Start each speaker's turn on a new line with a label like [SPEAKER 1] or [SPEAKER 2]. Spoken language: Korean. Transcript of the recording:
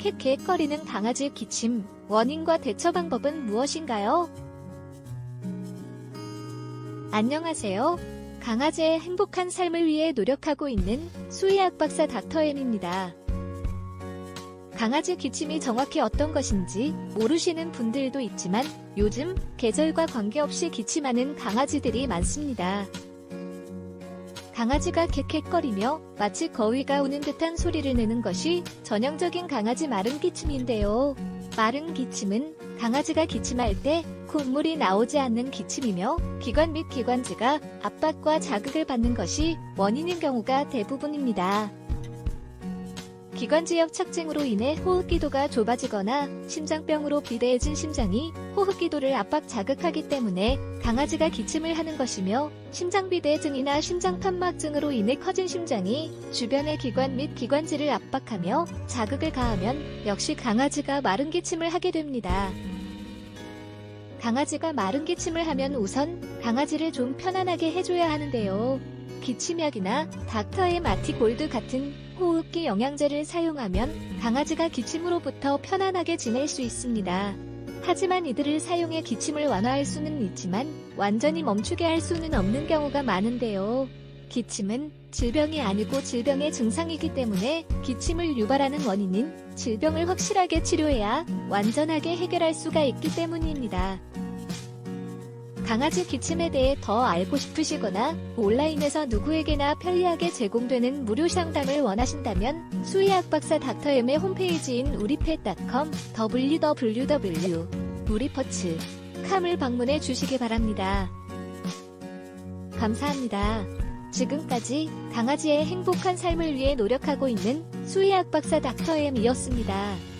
[SPEAKER 1] 캑캑거리는 강아지 기침, 원인과 대처 방법은 무엇인가요? 안녕하세요. 강아지의 행복한 삶을 위해 노력하고 있는 수의학 박사 닥터엠입니다. 강아지 기침이 정확히 어떤 것인지 모르시는 분들도 있지만 요즘 계절과 관계없이 기침하는 강아지들이 많습니다. 강아지가 캑캑거리며 마치 거위가 우는 듯한 소리를 내는 것이 전형적인 강아지 마른 기침인데요. 마른 기침은 강아지가 기침할 때 콧물이 나오지 않는 기침이며 기관 및 기관지가 압박과 자극을 받는 것이 원인인 경우가 대부분입니다. 기관지역 착증으로 인해 호흡기도가 좁아지거나 심장병으로 비대해진 심장이 호흡기도를 압박 자극하기 때문에 강아지가 기침을 하는 것이며 심장비대증이나 심장판막증으로 인해 커진 심장이 주변의 기관 및 기관지를 압박하며 자극을 가하면 역시 강아지가 마른 기침을 하게 됩니다. 강아지가 마른 기침을 하면 우선 강아지를 좀 편안하게 해줘야 하는데요. 기침약이나 닥터엠 아티골드 같은 호흡기 영양제를 사용하면 강아지가 기침으로부터 편안하게 지낼 수 있습니다. 하지만 이들을 사용해 기침을 완화할 수는 있지만 완전히 멈추게 할 수는 없는 경우가 많은데요. 기침은 질병이 아니고 질병의 증상이기 때문에 기침을 유발하는 원인인 질병을 확실하게 치료해야 완전하게 해결할 수가 있기 때문입니다. 강아지 기침에 대해 더 알고 싶으시거나 온라인에서 누구에게나 편리하게 제공되는 무료 상담을 원하신다면 수의학 박사 닥터엠의 홈페이지인 우리펫.com www.우리퍼츠.com을 방문해 주시기 바랍니다. 감사합니다. 지금까지 강아지의 행복한 삶을 위해 노력하고 있는 수의학 박사 닥터엠이었습니다.